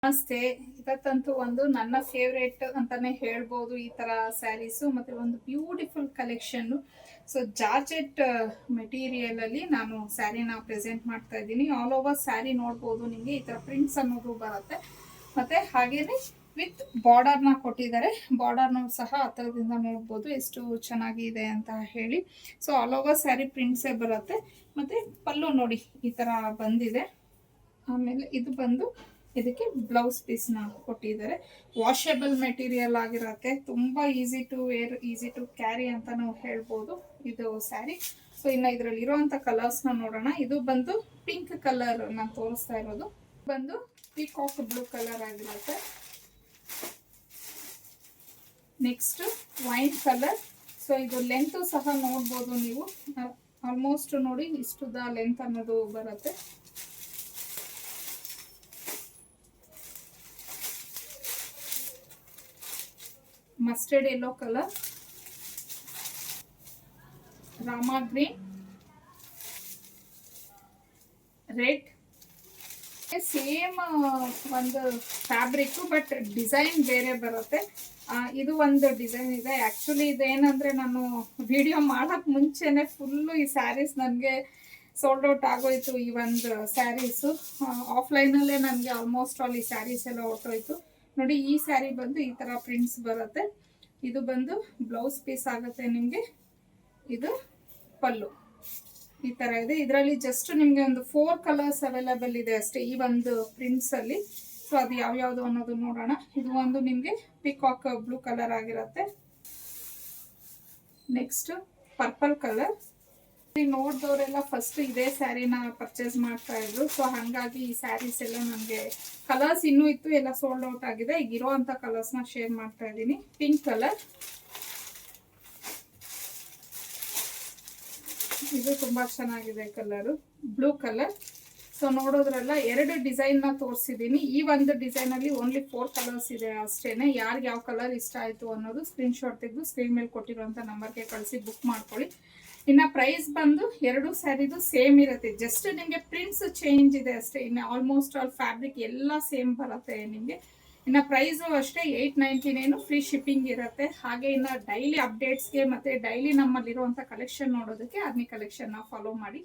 ನಮಸ್ತೆ. ಇವತ್ತಂತೂ ಒಂದು ನನ್ನ ಫೇವ್ರೇಟ್ ಅಂತಾನೆ ಹೇಳ್ಬೋದು ಈ ತರ ಸ್ಯಾರೀಸು. ಮತ್ತೆ ಒಂದು beautiful collection. So georgette material ಅಲ್ಲಿ ನಾನು ಸ್ಯಾರಿನ ಪ್ರೆಸೆಂಟ್ ಮಾಡ್ತಾ ಇದ್ದೀನಿ. ಆಲ್ ಓವರ್ ಸ್ಯಾರಿ ನೋಡ್ಬೋದು, ನಿಮಗೆ ಈ ತರ ಪ್ರಿಂಟ್ಸ್ ಅನ್ನೋದು ಬರುತ್ತೆ. ಮತ್ತೆ ಹಾಗೇನೆ ವಿತ್ ಬಾರ್ಡರ್ನ ಕೊಟ್ಟಿದ್ದಾರೆ. ಬಾರ್ಡರ್ನ ಸಹ ಹತ್ತಿರದಿಂದ ನೋಡ್ಬೋದು ಎಷ್ಟು ಚೆನ್ನಾಗಿದೆ ಅಂತ ಹೇಳಿ. ಸೊ ಆಲ್ ಓವರ್ ಸ್ಯಾರಿ ಪ್ರಿಂಟ್ಸೇ ಬರುತ್ತೆ. ಮತ್ತೆ ಪಲ್ಲು ನೋಡಿ ಈ ತರ ಬಂದಿದೆ. ಆಮೇಲೆ ಇದು ಬಂದು ಇದಕ್ಕೆ ಬ್ಲೌಸ್ ಪೀಸ್ನ ಕೊಟ್ಟಿದ್ದಾರೆ. ವಾಷೇಬಲ್ ಮೆಟೀರಿಯಲ್ ಆಗಿರತ್ತೆ, ತುಂಬಾ easy to wear, easy to carry ಅಂತ ನಾವು ಹೇಳ್ಬೋದು ಇದು ಸ್ಯಾರಿ. ಸೊ ಇನ್ನು ಇದರಲ್ಲಿ ಇರುವಂತ ಕಲರ್ಸ್ನ ನೋಡೋಣ. ಇದು ಬಂದು ಪಿಂಕ್ ಕಲರ್ ನಾನು ತೋರಿಸ್ತಾ ಇರೋದು, ಬಂದು ಪೀಕಾಕ್ ಬ್ಲೂ ಕಲರ್ ಆಗಿರುತ್ತೆ. Next wine colour. ಸೊ ಇದು ಲೆಂತ್ ಸಹ ನೋಡ್ಬೋದು ನೀವು, ಆಲ್ಮೋಸ್ಟ್ ನೋಡಿ ಇಷ್ಟುದ ಲೆಂತ್ ಅನ್ನೋದು ಬರುತ್ತೆ. Mustard yellow colour, Rama green, red. Same ಒಂದು ಫ್ಯಾಬ್ರಿಕ್ ಬಟ್ ಡಿಸೈನ್ ಬೇರೆ ಬರುತ್ತೆ. ಇದು ಒಂದು ಡಿಸೈನ್ ಇದೆ. ಆ್ಯಕ್ಚುಲಿ ಇದೇನಂದರೆ ನಾನು ವಿಡಿಯೋ ಮಾಡೋಕ್ಕೆ ಮುಂಚೆನೆ ಫುಲ್ಲು ಈ ಸ್ಯಾರೀಸ್ ನನಗೆ ಸೋಲ್ಡ್ ಔಟ್ ಆಗೋಯ್ತು. ಈ ಒಂದು ಸ್ಯಾರೀಸು ಆಫ್ಲೈನಲ್ಲೇ ನನಗೆ ಆಲ್ಮೋಸ್ಟ್ ಆಲ್ ಈ ಸ್ಯಾರೀಸ್ ಎಲ್ಲ ಹೊರಟೋಯ್ತು. ನೋಡಿ ಈ ಸ್ಯಾರಿ ಬಂದು ಈ ತರ ಪ್ರಿಂಟ್ಸ್ ಬರುತ್ತೆ. ಇದು ಬಂದು ಬ್ಲೌಸ್ ಪೀಸ್ ಆಗುತ್ತೆ ನಿಮಗೆ. ಇದು ಪಲ್ಲು ಈ ತರ ಇದೆ. ಇದರಲ್ಲಿ ಜಸ್ಟ್ ನಿಮಗೆ ಒಂದು 4 ಕಲರ್ಸ್ ಅವೈಲೇಬಲ್ ಇದೆ ಅಷ್ಟೇ ಈ ಒಂದು ಪ್ರಿಂಟ್ಸ್ ಅಲ್ಲಿ. ಸೊ ಅದು ಯಾವ್ಯಾವುದು ಅನ್ನೋದು ನೋಡೋಣ. ಇದು ಒಂದು ನಿಮಗೆ ಪಿಕಾಕ್ ಬ್ಲೂ ಕಲರ್ ಆಗಿರುತ್ತೆ. Next purple colour. ನೋಡಿದವರೆಲ್ಲ ಫಸ್ಟ್ ಇದೇ ಸ್ಯಾರಿನ ಪರ್ಚೇಸ್ ಮಾಡ್ತಾ ಇದ್ರು. ಸೊ ಹಾಗಾಗಿ ಈ ಸ್ಯಾರೀಸ್ ಎಲ್ಲ ನನಗೆ ಕಲರ್ಸ್ ಇನ್ನೂ ಇತ್ತು, ಎಲ್ಲ ಸೋಲ್ಡ್ ಔಟ್ ಆಗಿದೆ. ಈಗ ಇರೋವಂಥ ಕಲರ್ಸ್ನ ಶೇರ್ ಮಾಡ್ತಾ ಇದ್ದೀನಿ. ಪಿಂಕ್ ಕಲರ್, ಇದು ತುಂಬಾ ಚೆನ್ನಾಗಿದೆ ಕಲರು. Blue colour. ಸೊ ನೋಡೋದ್ರಲ್ಲ 2 ಡಿಸೈನ್ನ ತೋರಿಸಿದ್ದೀನಿ. ಈ ಒಂದು ಡಿಸೈನ್ ಅಲ್ಲಿ ಓನ್ಲಿ 4 ಕಲರ್ಸ್ ಇದೆ ಅಷ್ಟೇನೆ. ಯಾರಿಗೆ ಯಾವ ಕಲರ್ ಇಷ್ಟ ಆಯ್ತು ಅನ್ನೋದು ಸ್ಕ್ರೀನ್ ಶಾಟ್ ತೆಗೆದು ಸ್ಕ್ರೀನ್ ಮೇಲೆ ಕೊಟ್ಟಿರುವಂತ ನಂಬರ್ಗೆ ಕಳಿಸಿ ಬುಕ್ ಮಾಡ್ಕೊಳ್ಳಿ. ಇನ್ನು ಪ್ರೈಸ್ ಬಂದು 2 ಸ್ಯಾರಿದು ಸೇಮ್ ಇರುತ್ತೆ, ಜಸ್ಟ್ ನಿಮಗೆ ಪ್ರಿಂಟ್ಸ್ ಚೇಂಜ್ ಇದೆ ಅಷ್ಟೇ. ಇನ್ನು ಆಲ್ಮೋಸ್ಟ್ ಆಲ್ ಫ್ಯಾಬ್ರಿಕ್ ಎಲ್ಲ ಸೇಮ್ ಬರುತ್ತೆ ನಿಮಗೆ. ಇನ್ನು ಪ್ರೈಸು ಅಷ್ಟೇ 899, ಫ್ರೀ ಶಿಪ್ಪಿಂಗ್ ಇರುತ್ತೆ. ಹಾಗೆ ಇನ್ನು ಡೈಲಿ ಅಪ್ಡೇಟ್ಸ್ಗೆ ಮತ್ತೆ ಡೈಲಿ ನಮ್ಮಲ್ಲಿರುವಂಥ ಕಲೆಕ್ಷನ್ ನೋಡೋದಕ್ಕೆ ಅದ್ನಿ ಕಲೆಕ್ಷನ್ನ ಫಾಲೋ ಮಾಡಿ.